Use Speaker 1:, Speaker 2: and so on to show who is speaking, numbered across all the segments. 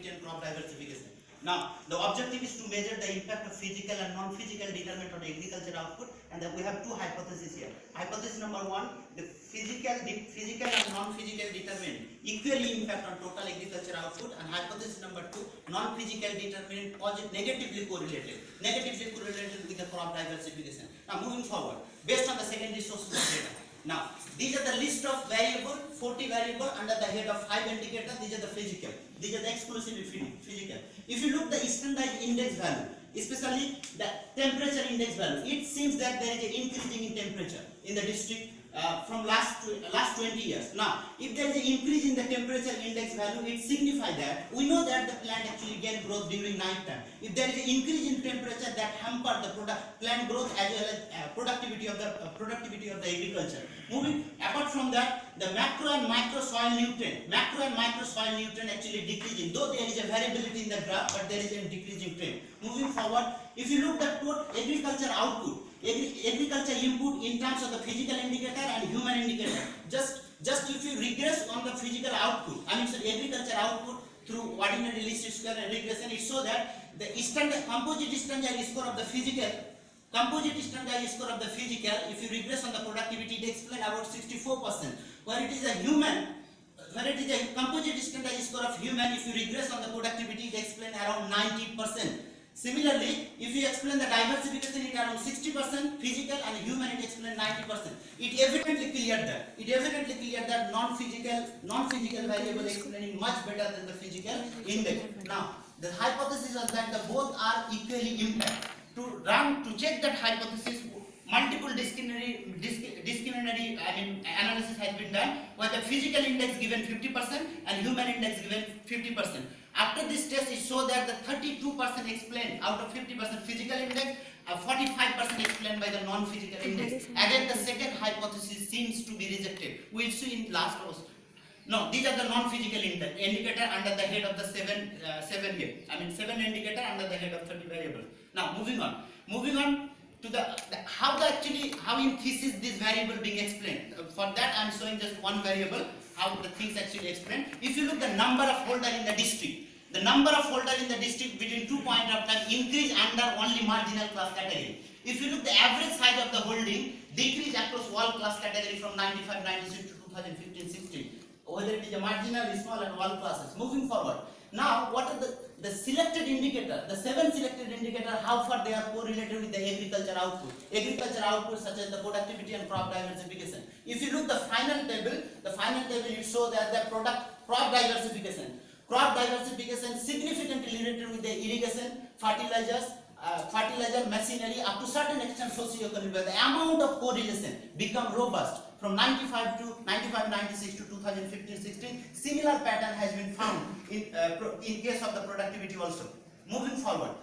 Speaker 1: productivity and crop diversification. Now, the objective is to measure the impact of physical and non-physical determinant on agriculture output, and we have two hypotheses here. Hypothesis number one, the physical and non-physical determinant equally impact on total agriculture output, and hypothesis number two, non-physical determinant negatively correlated with the crop diversification. Now, moving forward, based on the secondary sources of data. Now, these are the list of variable, 40 variable under the head of 5 indicator. These are the physical. These are the exclusively physical. If you look the standardized index value, especially the temperature index value, it seems that there is an increasing in temperature in the district from last 20 years. Now, if there is an increase in the temperature index value, it signifies that we know that the plant actually gain growth during night time. If there is an increase in temperature, that hamper the plant growth as well as productivity of the agriculture. Moving apart from that, the macro and micro soil nutrient actually decreasing. Though there is a variability in the graph, but there is a decreasing trend. Moving forward, if you look at total agriculture output, agriculture input in terms of the physical indicator and human indicator, just if you regress on the physical output, agriculture output through ordinary least square regression, it shows that the composite standard score of the physical, if you regress on the productivity, it explains about 64%. Where it is a composite standard score of human, if you regress on the productivity, it explains around 90%. Similarly, if you explain the diversification, it around 60% physical, and human it explains 90%. It evidently cleared that non-physical variable explaining much better than the physical index. Now, the hypothesis is that the both are equally impact. To check that hypothesis, multiple discriminatory analysis has been done, where the physical index given 50% and human index given 50%. After this test, it showed that the 32% explained out of 50% physical index, 45% explained by the non-physical index. Again, the second hypothesis seems to be rejected. We'll see in last course. No, these are the non-physical indicator under the head of the 7 indicator under the head of 30 variables. Now, moving on to how in thesis this variable being explained. For that, I am showing just one variable, how the things actually explained. If you look the number of holder in the district, between 2 point of time increase under only marginal class category. If you look the average size of the holding decrease across all class category from 95-96 to 2015-16. Whether it is a marginal, small and all classes. Moving forward. Now, what are the selected indicator, the 7 selected indicator, how far they are correlated with the agriculture output. Agriculture output such as the productivity and crop diversification. If you look the final table it shows that the crop diversification significantly related with the irrigation, fertilizer, machinery, up to certain extent socio-economic. The amount of correlation become robust from 95-96 to 2015-16. Similar pattern has been found in case of the productivity also. Moving forward,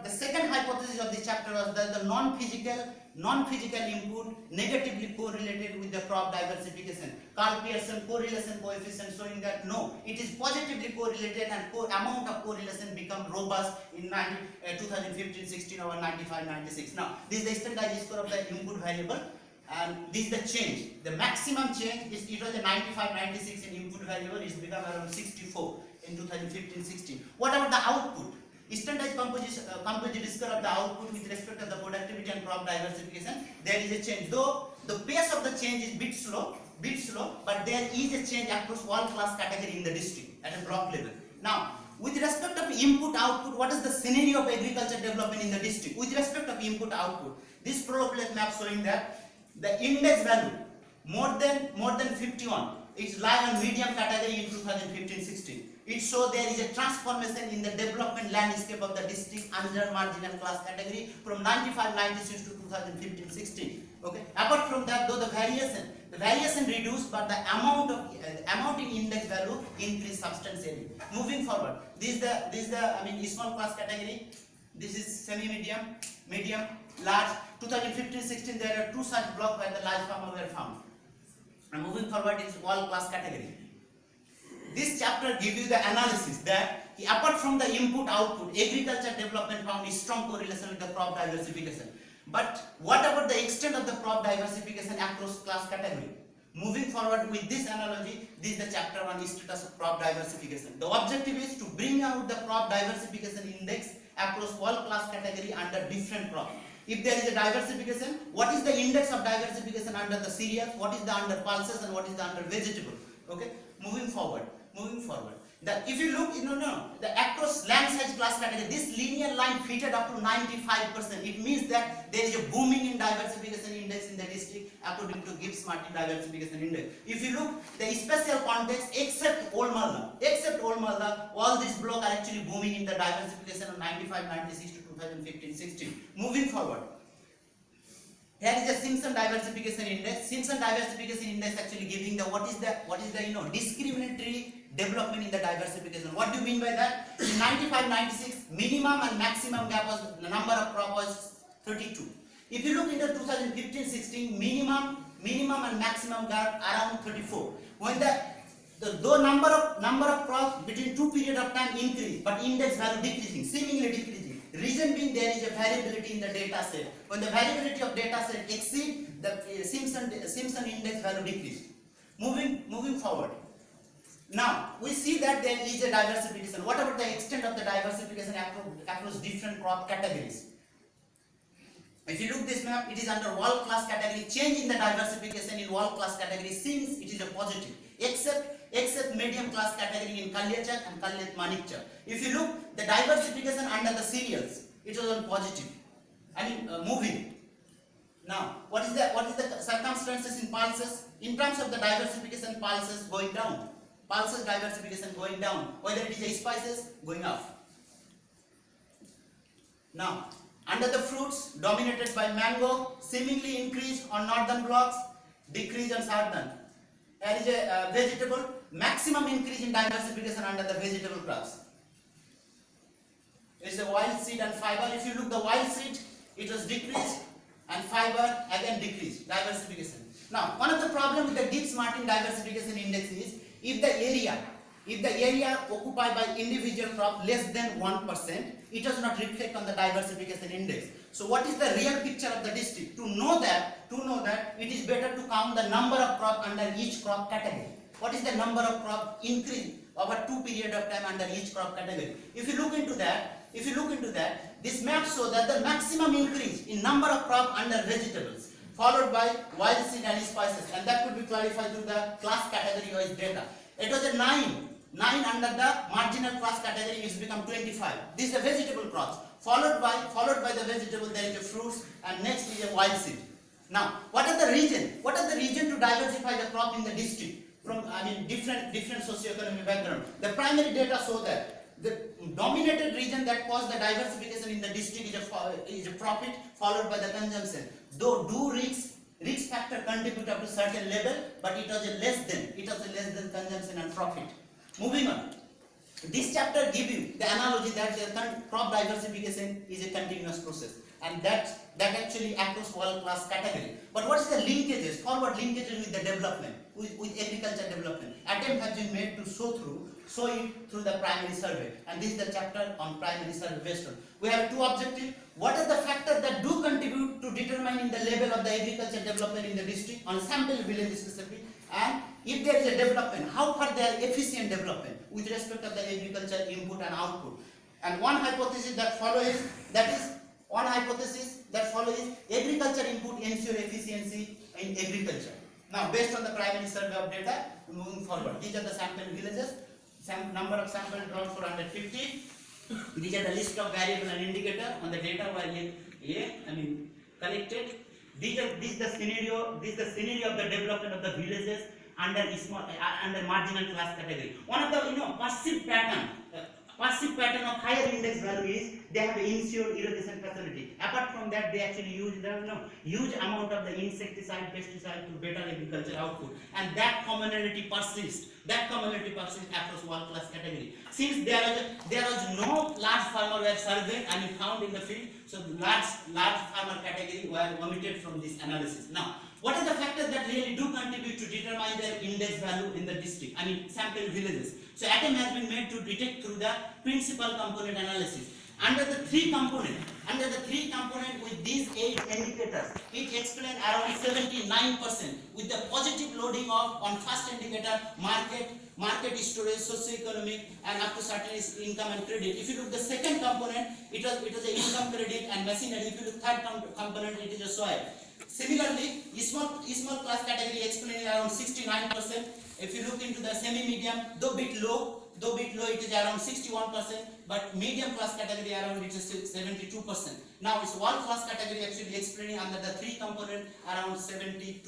Speaker 1: the second hypothesis of this chapter was that the non-physical input negatively correlated with the crop diversification. Carl Pearson correlation coefficient showing that no, it is positively correlated and amount of correlation become robust in 2015-16 over 95-96. Now, this is the standardized score of the input variable. And this is the change. The maximum change is it was a 95-96 in input variable, is become around 64 in 2015-16. What about the output? Standardized composite score of the output with respect to the productivity and crop diversification, there is a change. Though the pace of the change is bit slow, but there is a change across all class category in the district at a block level. Now, with respect of input output, what is the scenario of agriculture development in the district? With respect of input output, this plot map showing that the index value more than 51, it's lie on medium category in 2015-16. It shows there is a transformation in the development landscape of the district under marginal class category from 95-96 to 2015-16. Okay. Apart from that, though the variation reduced, but the amount in index value increased substantially. Moving forward, this is the small class category. This is semi-medium, medium, large. 2015-16 there are 2 such blocks where the large farmer were found. And moving forward is all class category. This chapter gives you the analysis that apart from the input output, agriculture development found a strong correlation with the crop diversification. But what about the extent of the crop diversification across class category? Moving forward with this analogy, this is the chapter 1 status of crop diversification. The objective is to bring out the crop diversification index across all class category under different crop. If there is a diversification, what is the index of diversification under the cereals, what is the under pulses, and what is the under vegetable? Okay, moving forward. If you look, the across land size class category, this linear line fitted up to 95%. It means that there is a booming in diversification index in the district according to Gibbs-Martin diversification index. If you look the special context, except Old Malda, all these blocks are actually booming in the diversification of 95, 96 to 2015, 16. Moving forward. Here is the Simpson diversification index. Simpson diversification index actually giving the what is the discriminatory development in the diversification. What do you mean by that? In 95, 96, minimum and maximum gap was the number of crop was 32. If you look into 2015, 16, minimum and maximum gap around 34. When the number of crops between two period of time increase, but index value decreasing, seemingly decreasing. Reason being there is a variability in the data set. When the variability of data set exceeds the Simpson index value decrease. Moving forward. Now we see that there is a diversification. What about the extent of the diversification across different crop categories? If you look this map, it is under all class category. Change in the diversification in all class category seems it is a positive, except medium class category in Kalyachak and Kalyat Manikchak. If you look the diversification under the cereals, it was on positive. Moving. Now, what is the circumstances in pulses? In terms of the diversification, pulses going down. Pulses diversification going down. Whether it is a spices going up. Now, under the fruits, dominated by mango, seemingly increase on northern blocks, decrease on southern. There is a vegetable, maximum increase in diversification under the vegetable crops. There is a wild seed and fiber. If you look the wild seed, it was decreased, and fiber again decreased, diversification. Now, one of the problems with the Gibbs-Martin diversification index is if the area occupied by individual crop less than 1%, it does not reflect on the diversification index. So what is the real picture of the district? To know that it is better to count the number of crop under each crop category. What is the number of crop increase over 2 period of time under each crop category? If you look into that, this map shows that the maximum increase in number of crop under vegetables, followed by wild seed and spices, and that could be clarified through the class category wise data. It was a 9 under the marginal class category, it's become 25. This is the vegetable crops. Followed by the vegetable, there is a fruits, and next is a wild seed. Now, what are the region? What are the region to diversify the crop in the district from different socioeconomic background? The primary data show that the dominated region that caused the diversification in the district is a profit followed by the consumption. Though risk factor contribute up to certain level, but it was a less than consumption and profit. Moving on. This chapter gives you the analogy that the crop diversification is a continuous process, and that actually across all class category. But what is the linkages, forward linkages with the development, with agriculture development? Attempt has been made to show it through the primary survey, and this is the chapter on primary survey based on. We have two objectives. What are the factors that do contribute to determining the level of the agriculture development in the district on sample village specifically, and if there is a development, how far they are efficient development with respect of the agriculture input and output. And one hypothesis that follows agriculture input ensure efficiency in agriculture. Now, based on the primary survey of data, moving forward, these are the sample villages. Number of samples drawn 450. These are the list of variable and indicator on the data collected. This is the scenario of the development of the villages under marginal class category. One of the perceived pattern of higher index value is they have insured irrigation facility. Apart from that, they actually use huge amount of the insecticide, pesticide to better agriculture output, and that commonality persists. Across all class category. Since there was no large farmer were surveyed and found in the field, so large farmer category were omitted from this analysis. Now, what are the factors that really do contribute to determine their index value in the district? Sample villages. So attempt has been made to detect through the principal component analysis. Under the three component with these 8 indicators, it explains around 79% with the positive loading of on first indicator market storage, socio-economic, and up to certain income and credit. If you look the second component, it was the income, credit, and machinery. If you look third component, it is a soil. Similarly, small class category explaining around 69%. If you look into the semi-medium, though bit low, it is around 61%, but medium class category around it is 72%. Now, it's one class category actually explaining under the three component around 72%.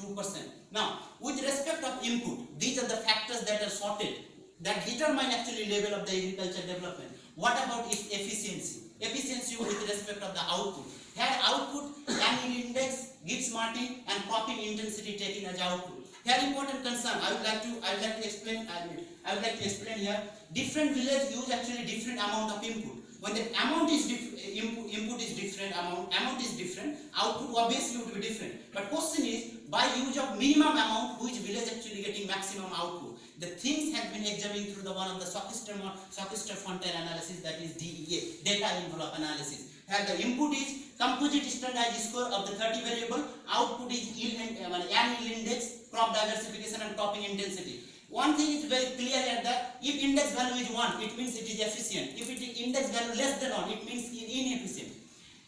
Speaker 1: Now, with respect of input, these are the factors that are sorted that determine actually level of the agriculture development. What about its efficiency? Efficiency with respect of the output. Here output, annual index, gives marking, and cropping intensity taken as output. Here important concern I would like to explain here. Different village use actually different amount of input. When the amount is input is different, amount is different, output obviously would be different. But question is, by use of minimum amount, which village actually getting maximum output? The things have been examined through the one of the Sockester-Fontaine analysis, that is DEA, data envelope analysis. Here the input is composite standardized score of the 30 variable, output is annual index, crop diversification, and cropping intensity. One thing is very clear here that if index value is 1, it means it is efficient. If it is index value less than 1, it means inefficient.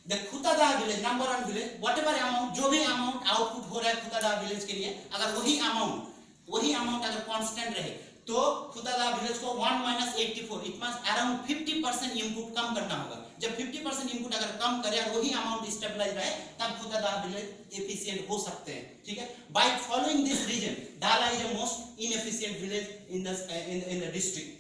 Speaker 1: The खुतादार village, number 1 village, whatever amount, जो भी amount output हो रहा है खुतादार village के लिए, अगर वही amount अगर constant रहे, तो खुतादार village को 1 minus 84, it means around 50% input कम करना होगा. जब 50% input अगर कम करें और वही amount stabilize रहे, तब खुतादार village efficient हो सकते हैं. ठीक है? By following this region, Dhala is the most inefficient village in the district.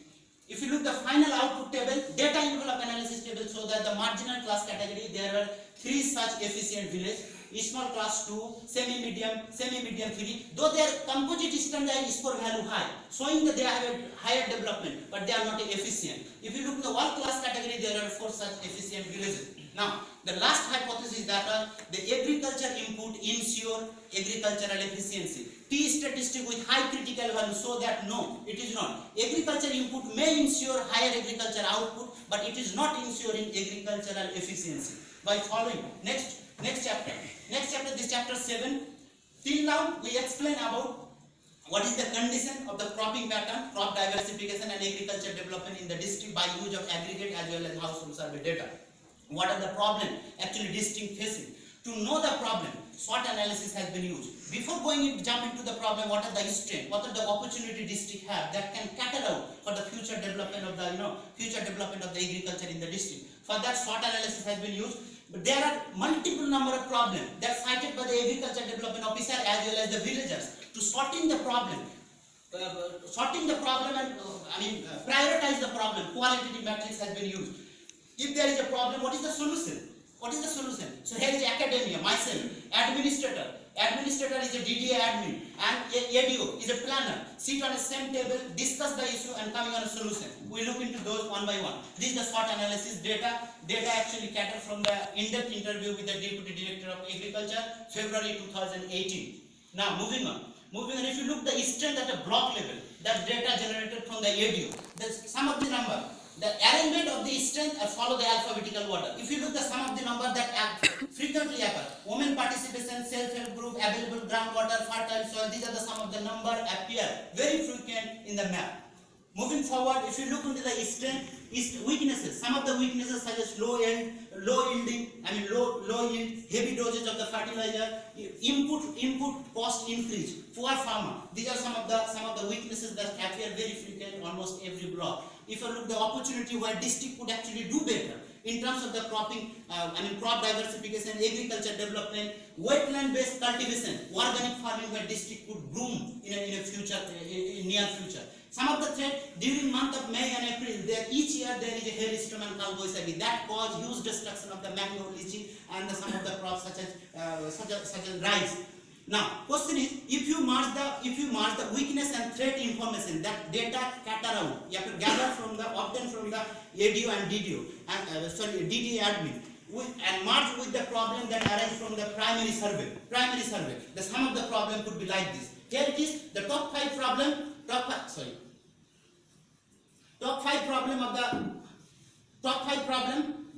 Speaker 1: If you look the final output table, data envelope analysis table show that the marginal class category there were 3 such efficient villages. Small class 2, semi-medium 3, though their composite standardized score value high, showing that they have a higher development, but they are not efficient. If you look at the one class category, there are 4 such efficient villages. Now, the last hypothesis is that the agriculture input ensure agricultural efficiency. T statistic with high critical value show that no, it is not. Agriculture input may ensure higher agriculture output, but it is not ensuring agricultural efficiency. By following next chapter, this chapter 7. Till now we explain about what is the condition of the cropping pattern, crop diversification, and agriculture development in the district by use of aggregate as well as household survey data. What are the problems actually district facing? To know the problem, SWOT analysis has been used. Before jump into the problem, what are the strengths, what are the opportunity district have that can cater out for the future development of the agriculture in the district. For that, SWOT analysis has been used. But there are multiple number of problems that are cited by the agriculture development officer as well as the villagers to sorting the problem and prioritize the problem. Qualitative matrix has been used. If there is a problem, what is the solution? So here is academia, myself, administrator. Administrator is a DDA admin, and ADO is a planner. Sit on the same table, discuss the issue, and coming on a solution. We look into those one by one. This is the SWOT analysis data. Data actually gathered from the in-depth interview with the Deputy Director of Agriculture, February 2018. Now moving on. If you look the strength at a block level, that data generated from the ADO. Some of the number. The arrangement of the strength follow the alphabetical order. If you look the sum of the number that frequently occur, women participation, self-help group, available groundwater, fertile soil, these are the sum of the number appear very frequent in the map. Moving forward, if you look into the strength, weaknesses, some of the weaknesses such as low yield, heavy dosage of the fertilizer, input cost increase, poor farmer. These are some of the weaknesses that appear very frequent almost every block. If you look the opportunity where district could actually do better in terms of the cropping, crop diversification, agriculture development, wetland-based cultivation, organic farming, where district could bloom in near future. Some of the threat during month of May and April, each year there is a hailstorm and Kalboisagi that cause huge destruction of the mango, lychee, and some of the crops such as rice. Now, question is, if you mark the weakness and threat information, that data cater out, you have to gather obtain from the ADO and DDO, DDA admin, and merge with the problem that arises from the primary survey. The sum of the problem could be like this. Here it is, the top five problem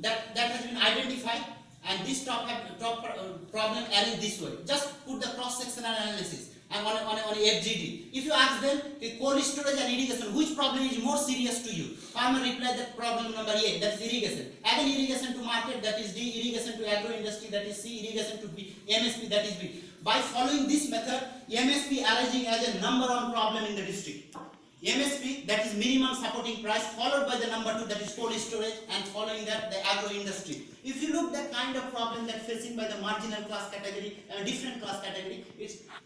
Speaker 1: that has been identified, and this top problem arranged this way. Just put the cross-sectional analysis and on a FGD. If you ask them cold storage and irrigation, which problem is more serious to you? Farmer reply that problem number A, that is irrigation. Again irrigation to market, that is D. Irrigation to agro industry, that is C. Irrigation to B. MSP, that is B. By following this method, MSP arising as a number one problem in the district. MSP, that is minimum supporting price, followed by the number 2, that is cold storage, and following that the agro industry. If you look the kind of problem that facing by the marginal class category and different class category,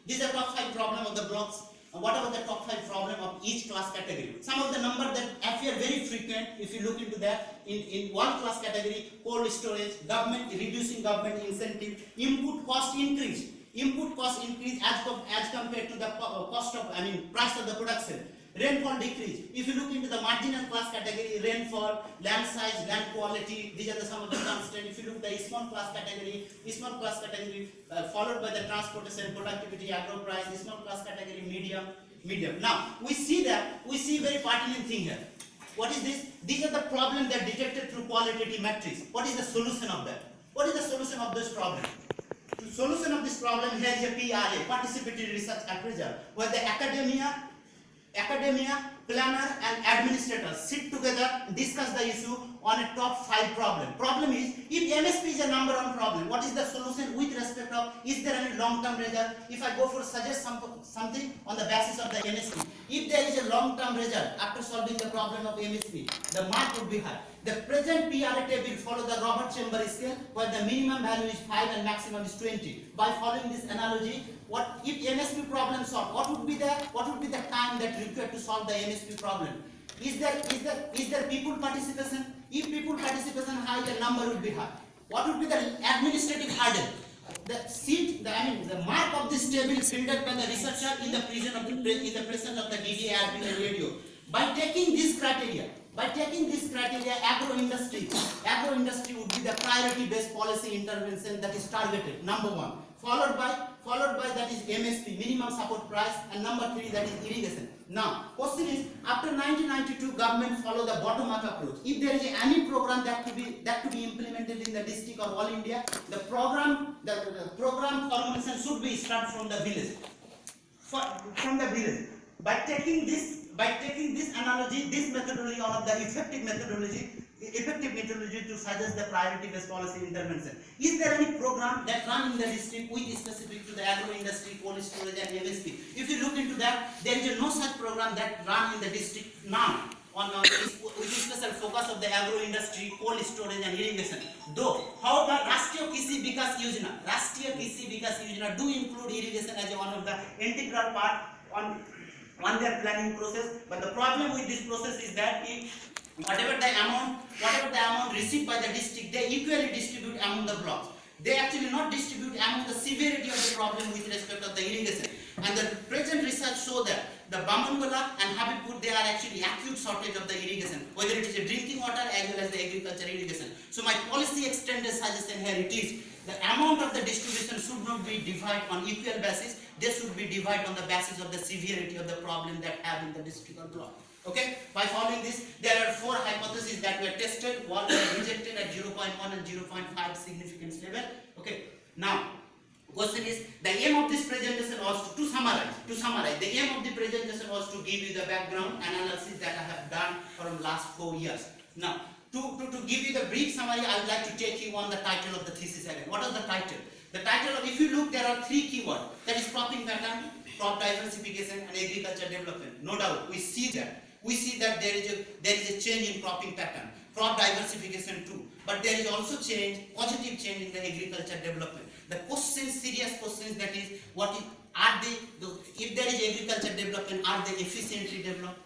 Speaker 1: these are top 5 problem of the blocks. And what about the top 5 problem of each class category? Some of the numbers that appear very frequent, if you look into that, in one class category, cold storage, government reducing government incentive, input cost increase. Input cost increase as compared to the cost of, price of the production. Rainfall decrease. If you look into the marginal class category, rainfall, land size, land quality, these are some of the constants. If you look at the small class category, followed by the transportation, productivity, agro price, small class category, medium. Now, we see very pertinent thing here. What is this? These are the problems that detected through qualitative matrix. What is the solution of that? What is the solution of this problem? The solution of this problem, here is a PRA, participatory research appraisal, where the academia, planner and administrators sit together, discuss the issue on a top 5 problem. Problem is, if MSP is a number one problem, what is the solution with respect of, is there any long-term result? If I go for suggest something on the basis of the MSP, if there is a long-term result after solving the problem of MSP, the mark would be high. The present PRA table follow the Robert Chambers scale, where the minimum value is 5 and maximum is 20. By following this analogy, what if MSP problem solved? What would be the time that required to solve the MSP problem? Is there people participation? If people participation high, the number would be high. What would be the administrative hurdle? The mark of this table is filled by the researcher in the presence of the DD, RP and radio. By taking this criteria, agro industry would be the priority-based policy intervention that is targeted, number 1. Followed by that is MSP, minimum support price, and number 3, that is irrigation. Now, question is, after 1992, government follow the bottom-up approach. If there is any program that to be implemented in the district or all India, the program formulation should be started from the village. By taking this analogy, this methodology, one of the effective methodology to suggest the priority-based policy intervention. Is there any program that run in the district which is specific to the agro industry, cold storage and MSP? If you look into that, there is no such program that run in the district now with special focus of the agro industry, cold storage and irrigation. Though, however, Rashtriya Krishi Vikas Yojana do include irrigation as one of the integral part on their planning process. But the problem with this process is that whatever the amount received by the district, they equally distribute among the blocks. They actually not distribute among the severity of the problem with respect of the irrigation. And the present research show that the Bamangala and Habibpur, they are actually acute shortage of the irrigation, whether it is a drinking water as well as the agriculture irrigation. So my policy extended suggestion here it is, the amount of the distribution should not be divided on equal basis, they should be divided on the basis of the severity of the problem that have in the district or block. Okay, by following this, there are 4 hypotheses that were tested. One was rejected at 0.1 and 0.5 significance level. Okay, now question is, the aim of this presentation was to summarize. The aim of the presentation was to give you the background analysis that I have done for the last 4 years. Now, to give you the brief summary, I would like to take you on the title of the thesis again. What is the title? The title of, if you look, there are 3 keywords. That is cropping pattern, crop diversification, and agriculture development. No doubt, we see that there is a change in cropping pattern, crop diversification too. But there is also positive change in the agriculture development. The serious questions, that is, if there is agriculture development, are they efficiently developed?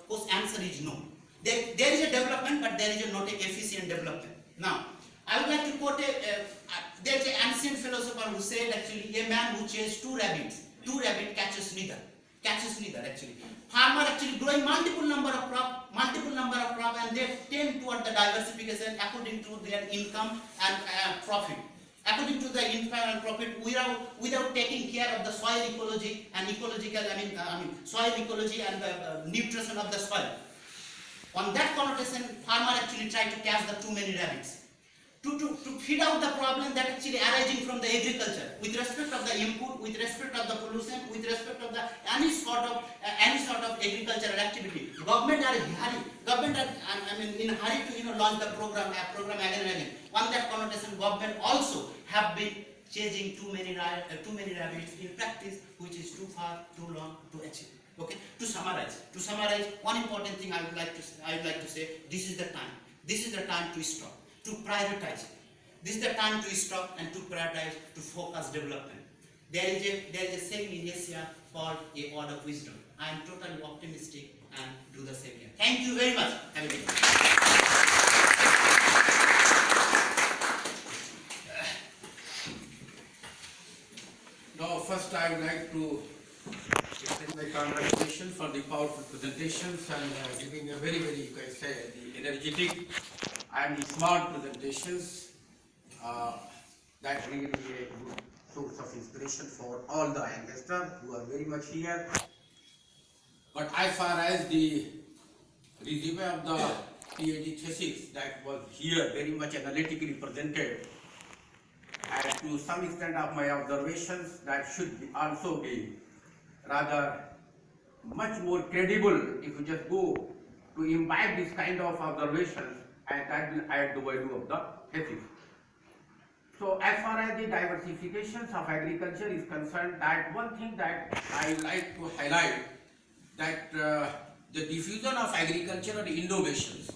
Speaker 1: Because answer is no. There is a development, but there is not an efficient development. Now, I would like to quote there's an ancient philosopher who said actually, a man who chased 2 rabbits catches neither actually. Farmer actually growing multiple number of crop, and they tend toward the diversification according to their income and profit. According to the income and profit, without taking care of the soil ecology and soil ecology and the nutrition of the soil. On that connotation, connotation, farmer actually try to catch the too many rabbits. To feed out the problem that actually arising from the agriculture with respect of the input, with respect of the pollution, with respect of the any sort of agricultural activity. Government are in hurry. Government are in hurry to launch the program again and again. On that connotation, government also have been chasing too many rabbits in practice, which is too far, too long to achieve. Okay. To summarize, one important thing I would like to say: this is the time. This is the time to stop. To prioritize. This is the time to stop and to prioritize, to focus development. There is a saying in Asia called a word of wisdom. I am totally optimistic and do the same here. Thank you very much. Have a good day.
Speaker 2: Now, first I would like to extend my congratulations for the powerful presentations and giving a very, you can say, the energetic and smart presentations that really be a good source of inspiration for all the youngsters who are very much here. But as far as the resume of the PhD thesis that was here very much analytically presented, and to some extent of my observations that should be also be rather much more credible if you just go to imbibe this kind of observations, and that will add the value of the thesis. So as far as the diversifications of agriculture is concerned, that one thing that I like to highlight, that the diffusion of agricultural innovations,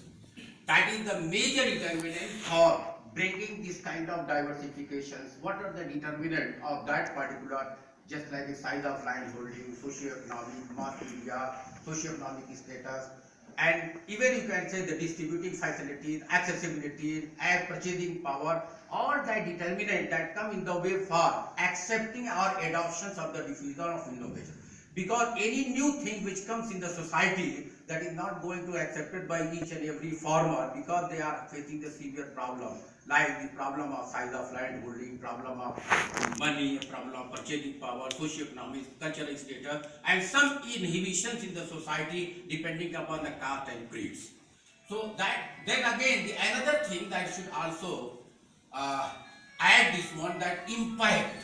Speaker 2: that is the major determinant for bringing this kind of diversifications. What are the determinant of that particular, just like the size of land holding, socio-economic, mass media, socio-economic status, and even you can say the distributing facilities, accessibility, and purchasing power, all that determinant that come in the way for accepting or adoptions of the diffusion of innovation. Because any new thing which comes in the society, that is not going to be accepted by each and every farmer, because they are facing the severe problem, like the problem of size of land holding, problem of money, problem of purchasing power, socio-economic, cultural status, and some inhibitions in the society depending upon the caste and creeds. So that, then again, the another thing that should also add this one, that impact,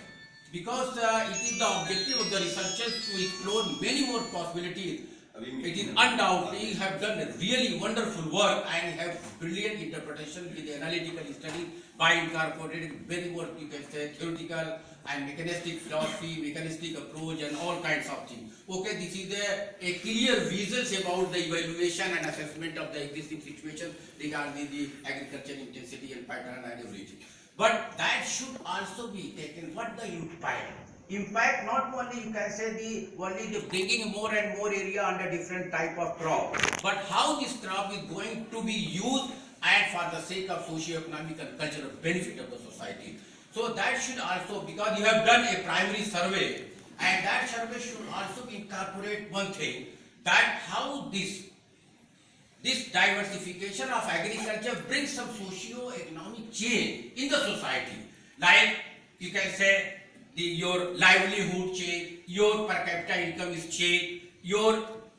Speaker 2: because it is the objective of the researchers to explore many more possibilities. It is undoubtedly have done a really wonderful work and have brilliant interpretation with the analytical study by incorporating very more, you can say, theoretical and mechanistic philosophy, mechanistic approach, and all kinds of things. Okay, this is a clear visions about the evaluation and assessment of the existing situation regarding the agriculture intensity and pattern and everything. But that should also be taken, what the impact. Impact not only you can say the bringing more and more area under different type of crop, but how this crop is going to be used and for the sake of socio-economic and cultural benefit of the society. So that should also, because you have done a primary survey, and that survey should also incorporate one thing, that how this diversification of agriculture brings some socio-economic change in the society. Like you can say your livelihood change, your per capita income is changed,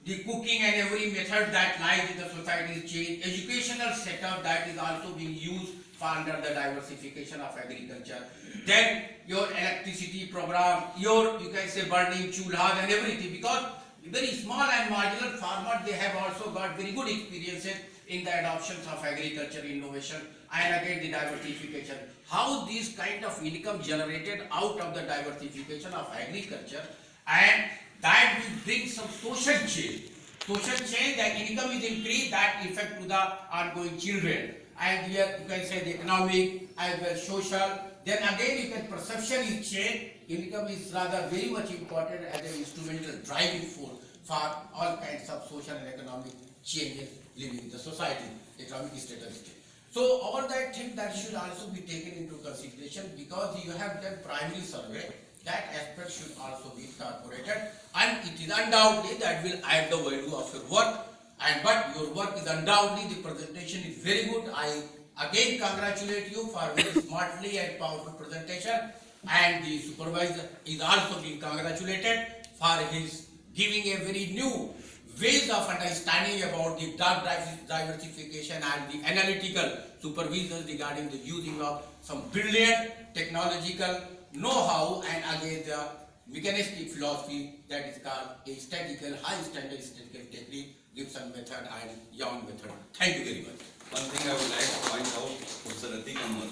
Speaker 2: the cooking and every method that lies in the society is changed, educational setup that is also being used for under the diversification of agriculture. Then your electricity program, you can say burning chulhas and everything, because very small and marginal farmers, they have also got very good experiences in the adoptions of agriculture innovation, and again the diversification. How this kind of income generated out of the diversification of agriculture, and that will bring some social change. Social change, that income is increased, that effect to the ongoing children. And here you can say the economic as well social. Then again you can perception is changed. Income is rather very much important as an instrumental driving force for all kinds of social and economic changes living in the society, economic status. So all that thing that should also be taken into consideration, because you have done primary survey, that aspect should also be incorporated, and it is undoubtedly that will add the value of your work. And but your work is undoubtedly, the presentation is very good. I again congratulate you for very smartly and powerful presentation, and the supervisor is also being congratulated for his giving a very new ways of understanding about the drug diversification and the analytical supervision regarding the using of some brilliant technological know-how, and again the mechanistic philosophy that is called a statistical, high standard statistical technique, Gibson method and Young method. Thank you very much.
Speaker 3: One thing I would like to point out, Professor Atik Ahmed,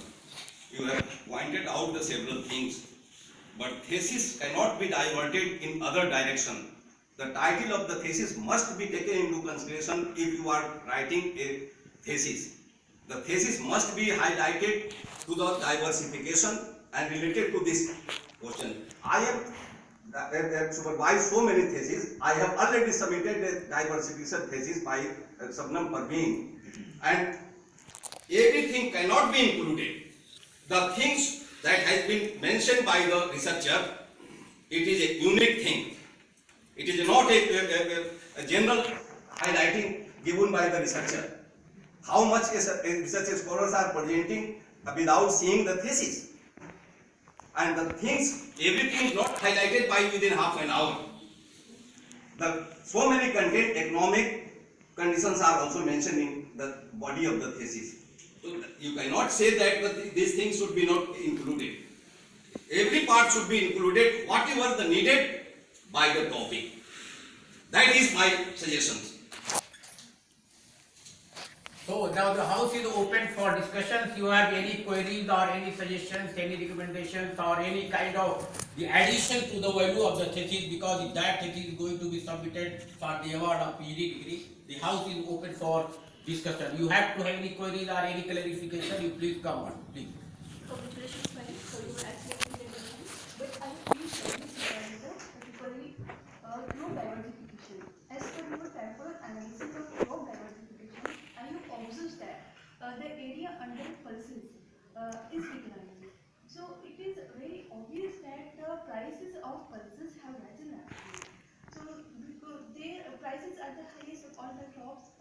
Speaker 3: you have pointed out the several things, but thesis cannot be diverted in other direction. The title of the thesis must be taken into consideration if you are writing a thesis. The thesis must be highlighted to the diversification and related to this question. I have supervised so many theses. I have already submitted a diversification thesis by Sabnam Parveen, and everything cannot be included. The things that has been mentioned by the researcher, it is a unique thing. It is not a general highlighting given by the researcher. How much research scholars are presenting without seeing the thesis. And the things, everything is not highlighted by within half an hour. So many content, economic conditions are also mentioned in the body of the thesis. So you cannot say that these things should be not included. Every part should be included, whatever the needed by the topic. That is my suggestions.
Speaker 2: So now the house is open for discussions. You have any queries or any suggestions, any recommendations or any kind of the addition to the value of the thesis, because if that thesis is going to be submitted for the award of PhD degree, the house is open for discussion. You have to have any queries or any clarification, you please come on, please.
Speaker 4: Congratulations, Mary, for your excellent presentation. But I feel this parameter, particularly crop diversification. As per your temporal analysis of crop diversification, I have observed that the area under pulses is declining. So it is very obvious that the prices of pulses have risen rapidly. So because their prices are the highest of all the crops.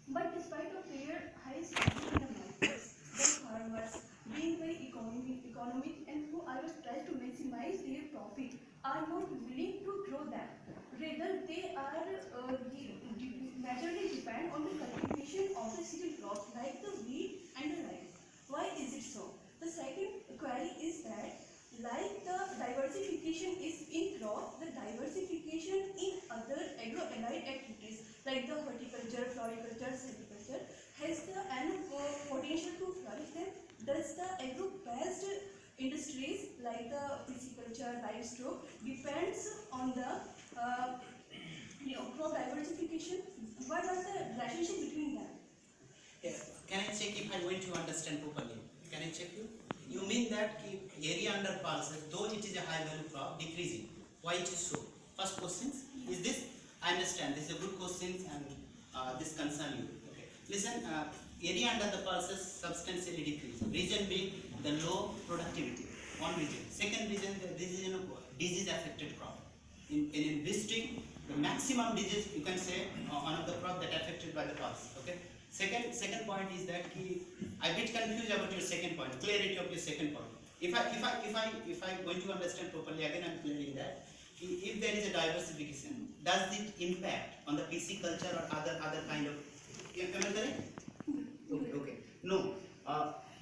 Speaker 4: But despite of their high standing in the market, the farmers, being very economic and who are trying to maximize their profit, are not willing to grow that. Rather, they are majorly depend on the cultivation of the cereal crops like the wheat and the rice. Why is it so? The second query is that, like the diversification is in crop, the diversification in other agro-allied activities like the horticulture, floriculture, silviculture has the potential to flourish. Then does the agro-based industries like the pisciculture, livestock depends on the crop diversification? What are the relationship between them?
Speaker 1: Yes. Can I check if I'm going to understand properly? Can I check you? You mean that area under pulses, though it is a high value crop, decreasing. Why it is so? First question is this. I understand this is a good question and this concern you. Okay. Listen, area under the pulses substantially decrease. Reason being the low productivity. One reason. Second reason, this is disease affected crop. In district, the maximum disease you can say one of the crop that affected by the pulse. Okay. Second point is that I bit confused about your second point. Clarity of your second point. If I going to understand properly, again I'm clearing that. If there is a diversification, does it impact on the pisciculture or other kind of? Am I correct? Okay. No.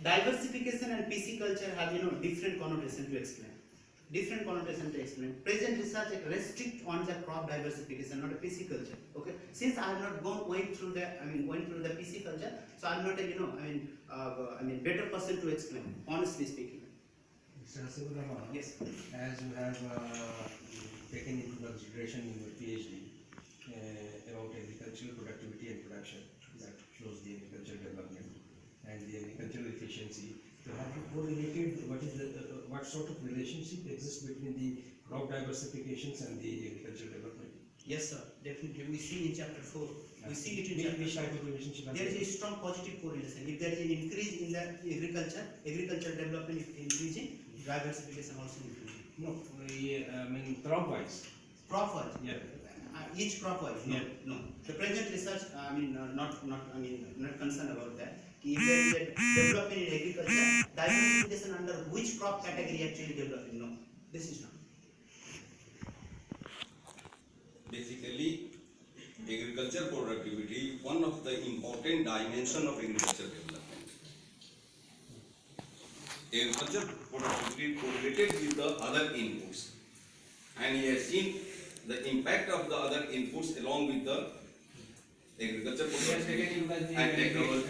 Speaker 1: Diversification and pisciculture have different connotation to explain. Present research restrict on the crop diversification, not a pisciculture. Okay. Since I have not went through the pisciculture, so I am not a better person to explain. Honestly speaking.
Speaker 5: Mr. Hasibullah,
Speaker 1: Yes.
Speaker 5: as you have taken into consideration in your PhD about agricultural productivity and production, that shows the agricultural development and the agricultural efficiency. So have you correlated what sort of relationship exists between the crop diversifications and the agricultural development?
Speaker 1: Yes, sir. Definitely. We see in chapter 4. We see it in chapter
Speaker 5: Which type of relationship?
Speaker 1: There is a strong positive correlation. If there is an increase in the agricultural development is increasing, diversification also increasing.
Speaker 5: No, I mean crop-wise.
Speaker 1: Crop-wise?
Speaker 5: Yeah.
Speaker 1: Each crop-wise? No.
Speaker 5: Yeah.
Speaker 1: No. The present research, not concerned about that. If there is a development in agriculture, diversification under which crop category actually developing? No. This is not.
Speaker 3: Basically, agriculture productivity, one of the important dimension of agriculture development. Agriculture productivity correlated with the other inputs, and he has seen the impact of the other inputs along with the agriculture productivity and technology.